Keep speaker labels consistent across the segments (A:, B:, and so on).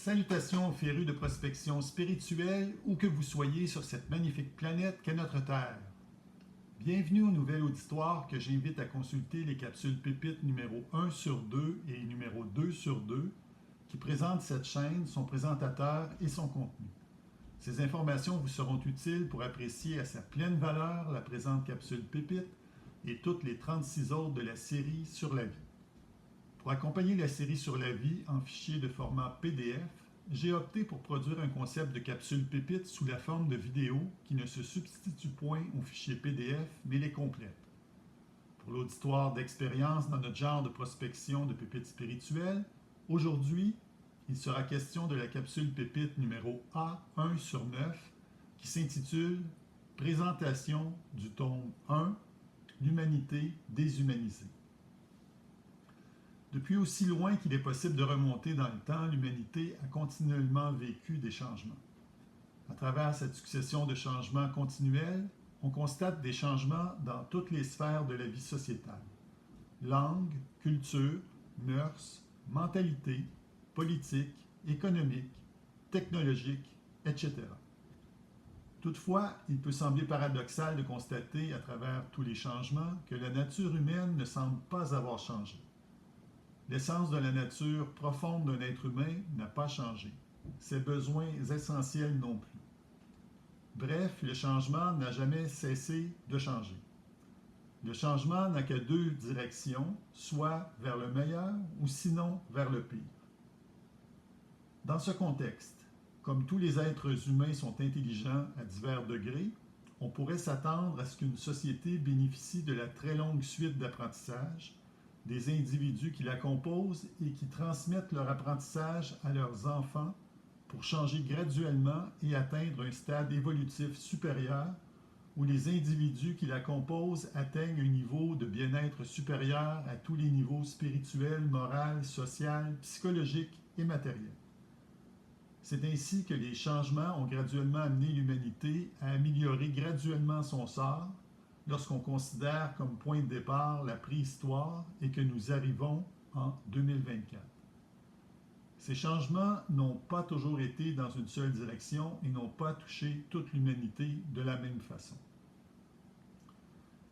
A: Salutations férus de prospection spirituelle, où que vous soyez sur cette magnifique planète qu'est notre Terre. Bienvenue au nouvel auditoire que j'invite à consulter les capsules pépites numéro 1 sur 2 et numéro 2 sur 2 qui présentent cette chaîne, son présentateur et son contenu. Ces informations vous seront utiles pour apprécier à sa pleine valeur la présente capsule pépite et toutes les 36 autres de la série sur la vie. Pour accompagner la série sur la vie en fichier de format PDF, j'ai opté pour produire un concept de capsule pépite sous la forme de vidéo qui ne se substitue point au fichier PDF mais les complète. Pour l'auditoire d'expérience dans notre genre de prospection de pépites spirituelles, aujourd'hui, il sera question de la capsule pépite numéro A1 sur 9 qui s'intitule « Présentation du tome 1, l'humanité déshumanisée ». Depuis aussi loin qu'il est possible de remonter dans le temps, l'humanité a continuellement vécu des changements. À travers cette succession de changements continuels, on constate des changements dans toutes les sphères de la vie sociétale. Langue, culture, mœurs, mentalité, politique, économique, technologique, etc. Toutefois, il peut sembler paradoxal de constater à travers tous les changements que la nature humaine ne semble pas avoir changé. L'essence de la nature profonde d'un être humain n'a pas changé. Ses besoins essentiels non plus. Bref, le changement n'a jamais cessé de changer. Le changement n'a que deux directions, soit vers le meilleur ou sinon vers le pire. Dans ce contexte, comme tous les êtres humains sont intelligents à divers degrés, on pourrait s'attendre à ce qu'une société bénéficie de la très longue suite d'apprentissage des individus qui la composent et qui transmettent leur apprentissage à leurs enfants pour changer graduellement et atteindre un stade évolutif supérieur où les individus qui la composent atteignent un niveau de bien-être supérieur à tous les niveaux spirituels, moral, social, psychologique et matériel. C'est ainsi que les changements ont graduellement amené l'humanité à améliorer graduellement son sort lorsqu'on considère comme point de départ la préhistoire et que nous arrivons en 2024. Ces changements n'ont pas toujours été dans une seule direction et n'ont pas touché toute l'humanité de la même façon.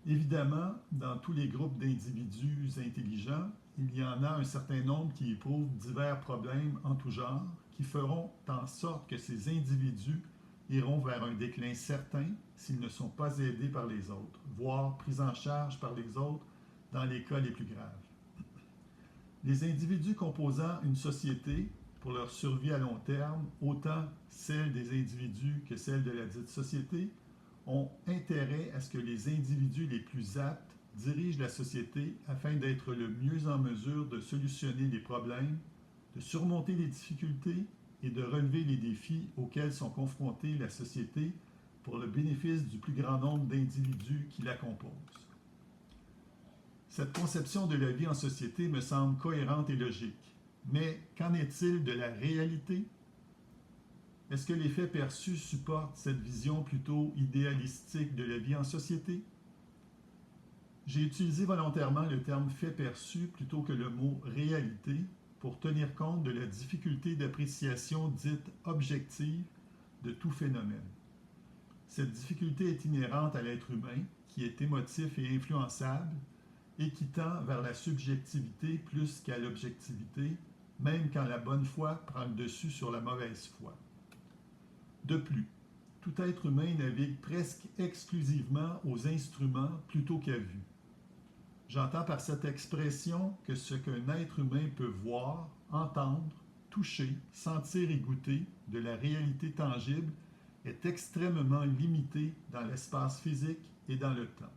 A: Évidemment, dans tous les groupes d'individus intelligents, il y en a un certain nombre qui éprouvent divers problèmes en tout genre qui feront en sorte que ces individus iront vers un déclin certain s'ils ne sont pas aidés par les autres, voire pris en charge par les autres dans les cas les plus graves. Les individus composant une société, pour leur survie à long terme, autant celle des individus que celle de la dite société, ont intérêt à ce que les individus les plus aptes dirigent la société afin d'être le mieux en mesure de solutionner les problèmes, de surmonter les difficultés et de relever les défis auxquels sont confrontés la société pour le bénéfice du plus grand nombre d'individus qui la composent. Cette conception de la vie en société me semble cohérente et logique. Mais qu'en est-il de la réalité? Est-ce que les faits perçus supportent cette vision plutôt idéalistique de la vie en société? J'ai utilisé volontairement le terme fait perçu plutôt que le mot réalité pour tenir compte de la difficulté d'appréciation dite objective de tout phénomène. Cette difficulté est inhérente à l'être humain, qui est émotif et influençable, et qui tend vers la subjectivité plus qu'à l'objectivité, même quand la bonne foi prend le dessus sur la mauvaise foi. De plus, tout être humain navigue presque exclusivement aux instruments plutôt qu'à vue. J'entends par cette expression que ce qu'un être humain peut voir, entendre, toucher, sentir et goûter de la réalité tangible est extrêmement limité dans l'espace physique et dans le temps.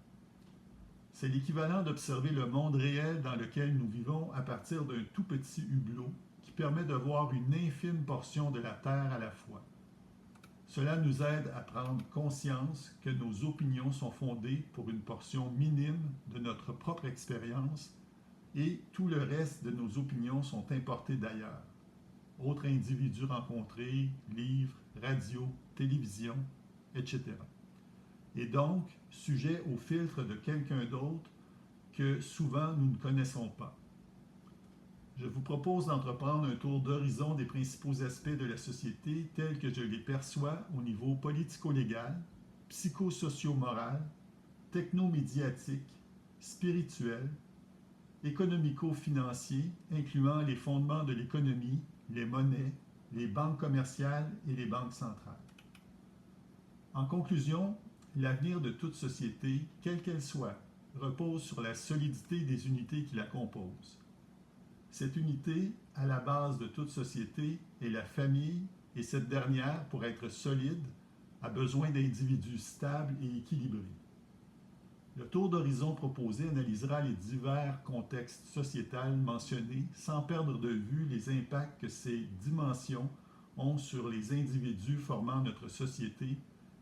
A: C'est l'équivalent d'observer le monde réel dans lequel nous vivons à partir d'un tout petit hublot qui permet de voir une infime portion de la Terre à la fois. Cela nous aide à prendre conscience que nos opinions sont fondées pour une portion minime de notre propre expérience et tout le reste de nos opinions sont importées d'ailleurs. Autres individus rencontrés, livres, radio, télévision, etc. Et donc sujets au filtre de quelqu'un d'autre que souvent nous ne connaissons pas. je vous propose d'entreprendre un tour d'horizon des principaux aspects de la société tels que je les perçois au niveau politico-légal, psychosocio-moral, techno-médiatique, spirituel, économico-financier, incluant les fondements de l'économie, les monnaies, les banques commerciales et les banques centrales. En conclusion, l'avenir de toute société, quelle qu'elle soit, repose sur la solidité des unités qui la composent. Cette unité, à la base de toute société, est la famille, et cette dernière, pour être solide, a besoin d'individus stables et équilibrés. Le tour d'horizon proposé analysera les divers contextes sociétals mentionnés sans perdre de vue les impacts que ces dimensions ont sur les individus formant notre société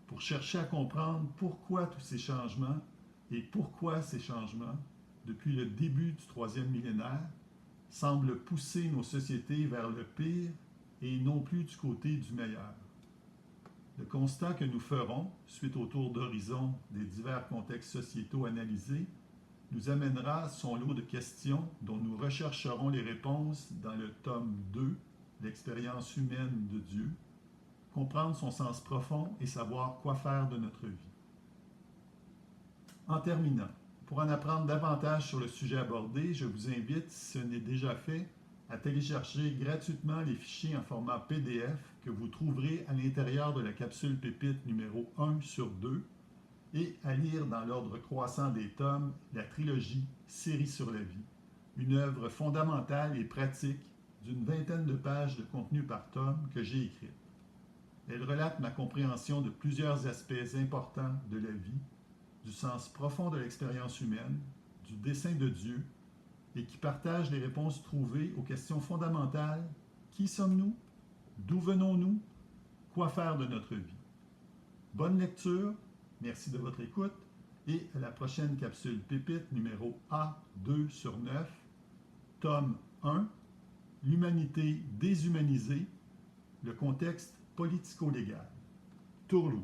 A: pour chercher à comprendre pourquoi tous ces changements et pourquoi ces changements, depuis le début du troisième millénaire, semblent pousser nos sociétés vers le pire et non plus du côté du meilleur. Le constat que nous ferons, suite au tour d'horizon des divers contextes sociétaux analysés, nous amènera à son lot de questions dont nous rechercherons les réponses dans le tome 2, l'expérience humaine de Dieu, comprendre son sens profond et savoir quoi faire de notre vie. En terminant, pour en apprendre davantage sur le sujet abordé, je vous invite, si ce n'est déjà fait, à télécharger gratuitement les fichiers en format PDF que vous trouverez à l'intérieur de la capsule pépite numéro 1 sur 2 et à lire dans l'ordre croissant des tomes la trilogie Série sur la vie, une œuvre fondamentale et pratique d'une vingtaine de pages de contenu par tome que j'ai écrite. Elle relate ma compréhension de plusieurs aspects importants de la vie, du sens profond de l'expérience humaine, du dessein de Dieu, et qui partage les réponses trouvées aux questions fondamentales: qui sommes-nous? D'où venons-nous? Quoi faire de notre vie? Bonne lecture, merci de votre écoute, et à la prochaine capsule pépite numéro A2 sur 9, tome 1, l'humanité déshumanisée, le contexte politico-légal. Tourlou.